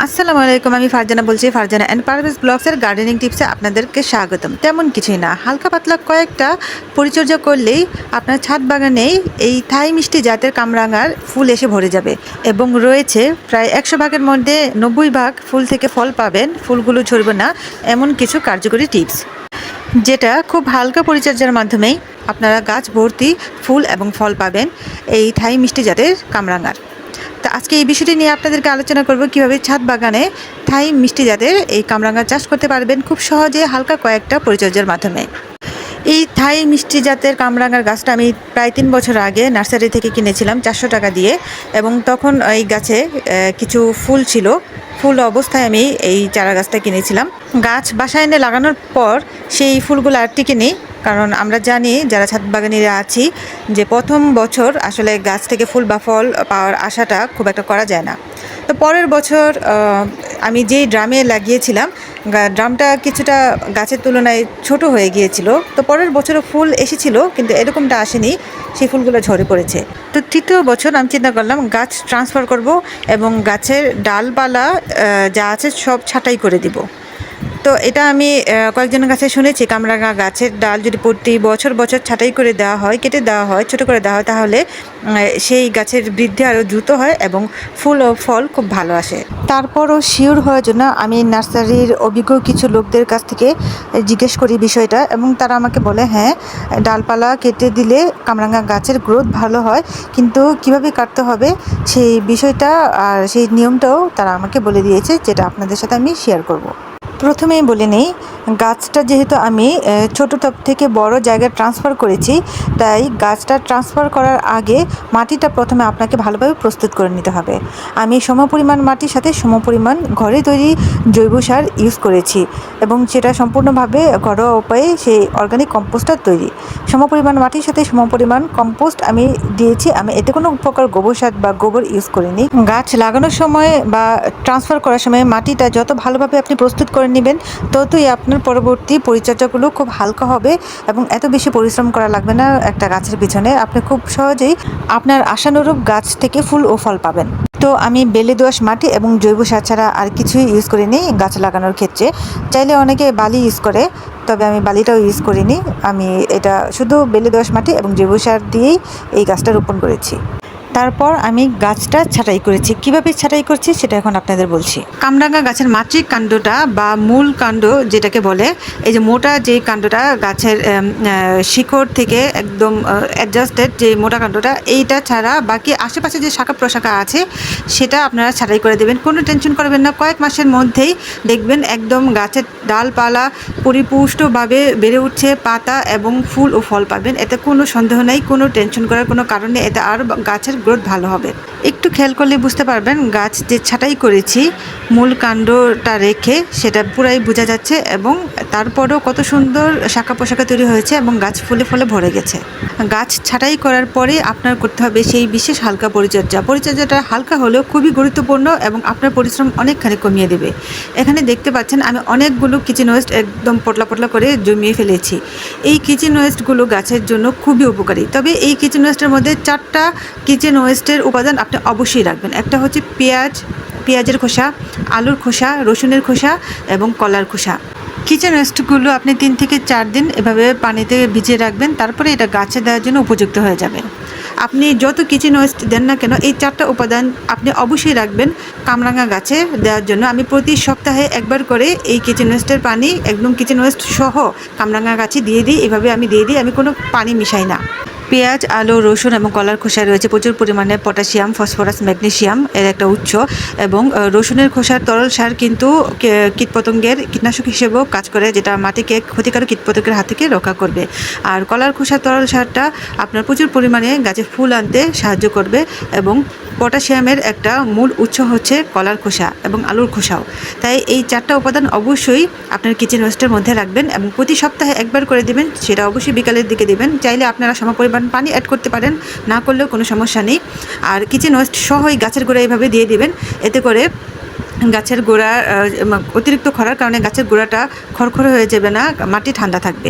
আসসালামু আলাইকুম, আমি ফারজানা বলছি। ফারজানা অ্যান্ড পারভেজ ব্লগসের গার্ডেনিং টিপসে আপনাদেরকে স্বাগতম। তেমন কিছুই না, হালকা পাতলা কয়েকটা পরিচর্যা করলেই আপনার ছাদ বাগানেই এই থাই মিষ্টি জাতের কামরাঙার ফুল এসে ভরে যাবে। এবং রয়েছে প্রায় 100 ভাগের মধ্যে 90 ভাগ ফুল থেকে ফল পাবেন, ফুলগুলো ঝরবে না, এমন কিছু কার্যকরী টিপস, যেটা খুব হালকা পরিচর্যার মাধ্যমেই আপনারা গাছ ভর্তি ফুল এবং ফল পাবেন এই থাই মিষ্টি জাতের কামরাঙার। তো আজকে এই বিষয়টি নিয়ে আপনাদেরকে আলোচনা করব কিভাবে ছাদ বাগানে থাই মিষ্টি জাতের এই কামরাঙা চাষ করতে পারবেন খুব সহজে হালকা কয়েকটা পরিচর্যার মাধ্যমে। এই থাই মিষ্টি জাতের কামরাঙার গাছটা আমি প্রায় 3 বছর আগে নার্সারি থেকে কিনেছিলাম 400 টাকা দিয়ে, এবং তখন এই গাছে কিছু ফুল ছিল। ফুল অবস্থায় আমি এই চারা গাছটা কিনেছিলাম। গাছ বাসায় এনে লাগানোর পর সেই ফুলগুলো আর টিকে নেই, কারণ আমরা জানি যারা ছাদ বাগানিরা আছি যে প্রথম বছর আসলে গাছ থেকে ফুল বা ফল পাওয়ার আশাটা খুব একটা করা যায় না। তো পরের বছর আমি যেই ড্রামে লাগিয়েছিলাম, ড্রামটা কিছুটা গাছের তুলনায় ছোট হয়ে গিয়েছিল। তো পরের বছরও ফুল এসেছিল, কিন্তু এরকমটা আসেনি, সেই ফুলগুলো ঝরে পড়েছে। তো তৃতীয় বছর আমি চিন্তা করলাম গাছ ট্রান্সফার করব এবং গাছের ডালপালা যা আছে সব ছাঁটাই করে দিব। তো এটা আমি কয়েকজনের কাছে শুনেছি, কামরাঙা গাছের ডাল যদি প্রতি বছর বছর ছাঁটাই করে দেওয়া হয়, কেটে দেওয়া হয়, ছোটো করে দেওয়া হয়, তাহলে সেই গাছের বৃদ্ধি আরও দ্রুত হয় এবং ফুল ও ফল খুব ভালো আসে। তারপরও শিওর হওয়ার জন্য আমি নার্সারির অভিজ্ঞ কিছু লোকদের কাছ থেকে জিজ্ঞেস করি বিষয়টা, এবং তারা আমাকে বলে হ্যাঁ, ডালপালা কেটে দিলে কামরাঙা গাছের গ্রোথ ভালো হয়, কিন্তু কিভাবে কাটতে হবে সেই বিষয়টা আর সেই নিয়মটাও তারা আমাকে বলে দিয়েছে, যেটা আপনাদের সাথে আমি শেয়ার করব। প্রথমেই বলে নেই, গাছটা যেহেতু আমি ছোটো টব থেকে বড় জায়গায় ট্রান্সফার করেছি, তাই গাছটা ট্রান্সফার করার আগে মাটিটা প্রথমে আপনাকে ভালোভাবে প্রস্তুত করে নিতে হবে। আমি সমপরিমাণ মাটির সাথে সমপরিমাণ ঘরে তৈরি জৈব সার ইউজ করেছি, এবং সেটা সম্পূর্ণভাবে ঘরোয়া উপায়ে সেই অর্গানিক কম্পোস্টটা তৈরি। সমপরিমাণ মাটির সাথে সমপরিমাণ কম্পোস্ট আমি দিয়েছি। আমি এতে কোনো প্রকার গোবর সার বা গোবর ইউজ করিনি। গাছ লাগানোর সময় বা ট্রান্সফার করার সময় মাটিটা যত ভালোভাবে আপনি প্রস্তুত করে নেবেন, ততই আপনার পরবর্তী পরিচর্যাগুলো খুব হালকা হবে এবং এত বেশি পরিশ্রম করা লাগবে না একটা গাছের পিছনে। আপনি খুব সহজেই আপনার আশানুরূপ গাছ থেকে ফুল ও ফল পাবেন। তো আমি বেলে দোআঁশ মাটি এবং জৈব সার ছাড়া আর কিছুই ইউজ করিনি গাছ লাগানোর ক্ষেত্রে। চাইলে অনেকে বালি ইউজ করে, তবে আমি বালিটাও ইউজ করিনি। আমি এটা শুধু বেলে দোআঁশ মাটি এবং জৈব সার দিয়েই এই গাছটা রোপণ করেছি। তারপর আমি গাছটা ছাঁটাই করেছি। কিভাবে ছাঁটাই করছি সেটা এখন আপনাদের বলছি। কামরাঙা গাছের মাতৃক কাণ্ডটা বা মূল কাণ্ড যেটাকে বলে, এই যে মোটা যে কাণ্ডটা গাছের শিকড় থেকে একদম অ্যাডজাস্টেড যে মোটা কাণ্ডটা, এইটা ছাড়া বাকি আশেপাশে যে শাখা প্রশাখা আছে সেটা আপনারা ছাঁটাই করে দেবেন। কোনো টেনশন করবেন না, কয়েক মাসের মধ্যেই দেখবেন একদম গাছের ডালপালা পরিপুষ্টভাবে বেড়ে উঠছে, পাতা এবং ফুল ও ফল পাবেন। এতে কোনো সন্দেহ নেই, কোনো টেনশন করার কোনো কারণে, এতে আর গাছের গ্রোথ ভালো হবে। একটু খেয়াল করলে বুঝতে পারবেন গাছ যে ছাঁটাই করেছি মূল কাণ্ডটা রেখে, সেটা পুরাই বোঝা যাচ্ছে, এবং তারপরেও কত সুন্দর শাখা পোশাখা তৈরি হয়েছে এবং গাছ ফুলে ফলে ভরে গেছে। গাছ ছাঁটাই করার পরে আপনার করতে হবে সেই বিশেষ হালকা পরিচর্যা। পরিচর্যাটা হালকা হলেও খুবই গুরুত্বপূর্ণ এবং আপনার পরিশ্রম অনেকখানি কমিয়ে দেবে। এখানে দেখতে পাচ্ছেন আমি অনেকগুলো কিচেন ওয়েস্ট একদম পটলা পটলা করে জমিয়ে ফেলেছি। এই কিচেন ওয়েস্টগুলো গাছের জন্য খুবই উপকারী। তবে এই কিচেন ওয়েস্টের মধ্যে 4টা কিচেন ওয়েস্টের উপাদান আপনি অবশ্যই রাখবেন। একটা হচ্ছে পেঁয়াজের খোসা, আলুর খোসা, রসুনের খোসা এবং কলার খোসা। কিচেন ওয়েস্টগুলো আপনি 3 থেকে 4 দিন এভাবে পানিতে ভিজিয়ে রাখবেন, তারপরে এটা গাছে দেওয়ার জন্য উপযুক্ত হয়ে যাবে। আপনি যত কিচেন ওয়েস্ট দেন না কেন, এই 4টা উপাদান আপনি অবশ্যই রাখবেন কামরাঙা গাছে দেওয়ার জন্য। আমি প্রতি সপ্তাহে একবার করে এই কিচেন ওয়েস্টের পানি একদম কিচেন ওয়েস্ট সহ কামরাঙা গাছে দিয়ে দিই। এভাবে আমি দিয়ে দিই, আমি কোনো পানি মিশাই না। পেঁয়াজ, আলু, রসুন এবং কলার খোসায় রয়েছে প্রচুর পরিমাণে পটাশিয়াম, ফসফরাস, ম্যাগনেসিয়াম এর একটা উৎস, এবং রসুনের খোসার তরল সার কিন্তু কীটপতঙ্গের কীটনাশক হিসেবেও কাজ করে, যেটা মাটিকে ক্ষতিকারক কীটপতঙ্গের হাত থেকে রক্ষা করবে। আর কলার খোসার তরল সারটা আপনার প্রচুর পরিমাণে গাছে ফুল আনতে সাহায্য করবে, এবং পটাশিয়ামের একটা মূল উৎস হচ্ছে কলার খোসা এবং আলুর খোসাও। তাই এই 4টা উপাদান অবশ্যই আপনার কিচেন ওয়েস্টের মধ্যে রাখবেন এবং প্রতি সপ্তাহে একবার করে দেবেন। সেটা অবশ্যই বিকালের দিকে দেবেন। চাইলে আপনারা সমপরিমাণ পানি অ্যাড করতে পারেন, না করলেও কোনো সমস্যা নেই। আর কিচেন ওয়েস্ট সহই গাছের গোড়ায় এইভাবে দিয়ে দেবেন। এতে করে গাছের গোড়া অতিরিক্ত খরার কারণে গাছের গোড়াটা খড়খড়ে হয়ে যাবে না, মাটি ঠান্ডা থাকবে।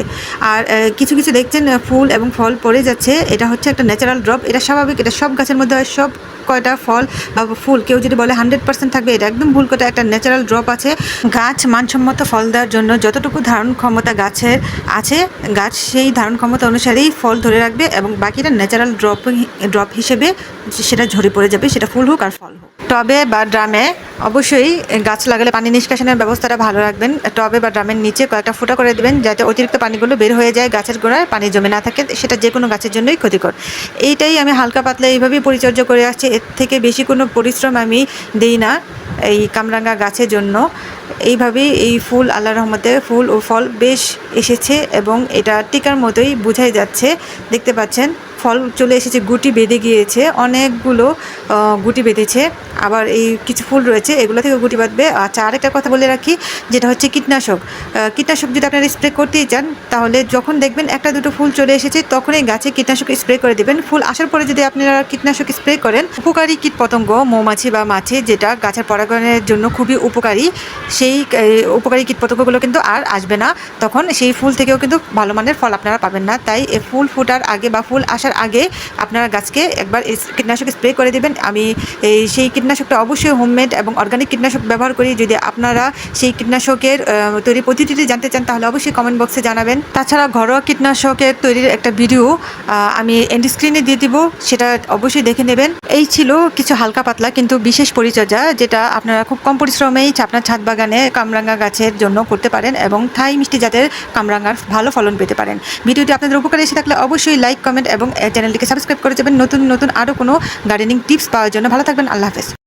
আর কিছু কিছু দেখছেন ফুল এবং ফল পড়ে যাচ্ছে, এটা হচ্ছে একটা ন্যাচারাল ড্রপ, এটা স্বাভাবিক, এটা সব গাছের মধ্যে হয়। সব কয়টা ফল বা ফুল কেউ যদি বলে 100% থাকবে, এটা একদম ভুল কথা। একটা ন্যাচারাল ড্রপ আছে। গাছ মানসম্মত ফল দেওয়ার জন্য যতটুকু ধারণ ক্ষমতা গাছের আছে, গাছ সেই ধারণ ক্ষমতা অনুসারেই ফল ধরে রাখবে এবং বাকিটা ন্যাচারাল ড্রপ হিসেবে সেটা ঝরে পড়ে যাবে, সেটা ফুল হোক আর ফল হোক। টবে বা ড্রামে অবশ্যই গাছ লাগালে পানি নিষ্কাশনের ব্যবস্থাটা ভালো রাখবেন। টবে বা ড্রামের নিচে কয়েকটা ফুটা করে দেবেন, যাতে অতিরিক্ত পানিগুলো বের হয়ে যায়, গাছের গোড়ায় পানি জমে না থাকে, সেটা যে কোনো গাছের জন্যই ক্ষতিকর। এইটাই আমি হালকা পাতলা এইভাবেই পরিচর্যা করে আসছি, এর থেকে বেশি কোনো পরিশ্রম আমি দিই না এই কামরাঙা গাছের জন্য। এইভাবেই এই ফুল আল্লাহর রহমতে ফুল ও ফল বেশ এসেছে এবং এটা টিকার মতোই বোঝাই যাচ্ছে। দেখতে পাচ্ছেন ফল চলে এসেছে, গুটি বেঁধে গিয়েছে, অনেকগুলো গুটি বেঁধেছে। আবার এই কিছু ফুল রয়েছে, এগুলো থেকে গুটি বাঁধবে। আচ্ছা, আরেকটা কথা বলে রাখি, যেটা হচ্ছে কীটনাশক। কীটনাশক যদি আপনারা স্প্রে করতেই চান, তাহলে যখন দেখবেন একটা দুটো ফুল চলে এসেছে, তখনই গাছে কীটনাশক স্প্রে করে দেবেন। ফুল আসার পরে যদি আপনারা কীটনাশক স্প্রে করেন, উপকারী কীটপতঙ্গ, মৌমাছি বা মাছি, যেটা গাছের পরাগায়নের জন্য খুবই উপকারী, সেই উপকারী কীটপতঙ্গগুলো কিন্তু আর আসবে না। তখন সেই ফুল থেকেও কিন্তু ভালো মানের ফল আপনারা পাবেন না। তাই এই ফুল ফোটার আগে বা ফুল আসার আগে আপনারা গাছকে একবার কীটনাশক স্প্রে করে দেবেন। আমি সেই কীটনাশকটা অবশ্যই হোমমেড এবং অর্গানিক কীটনাশক ব্যবহার করি। যদি আপনারা সেই কীটনাশকের তৈরি পদ্ধতিটি জানতে চান, তাহলে অবশ্যই কমেন্ট বক্সে জানাবেন। তাছাড়া ঘরোয়া কীটনাশকের তৈরির একটা ভিডিও আমি এন্ড স্ক্রিনে দিয়ে দিব, সেটা অবশ্যই দেখে নেবেন। এই ছিল কিছু হালকা পাতলা কিন্তু বিশেষ পরিচর্যা, যেটা আপনারা খুব কম পরিশ্রমেই আপনার ছাদ বাগানে কামরাঙা গাছের জন্য করতে পারেন এবং থাই মিষ্টি জাতের কামরাঙার ভালো ফলন পেতে পারেন। ভিডিওটি আপনাদের উপকারে এসে থাকলে অবশ্যই লাইক, কমেন্ট এবং চ্যানেলটিকে সাবস্ক্রাইব করে যাবেন নতুন নতুন আরও কোনো গার্ডেনিং টিপস পাওয়ার জন্য। ভালো থাকবেন, আল্লাহ হাফেজ।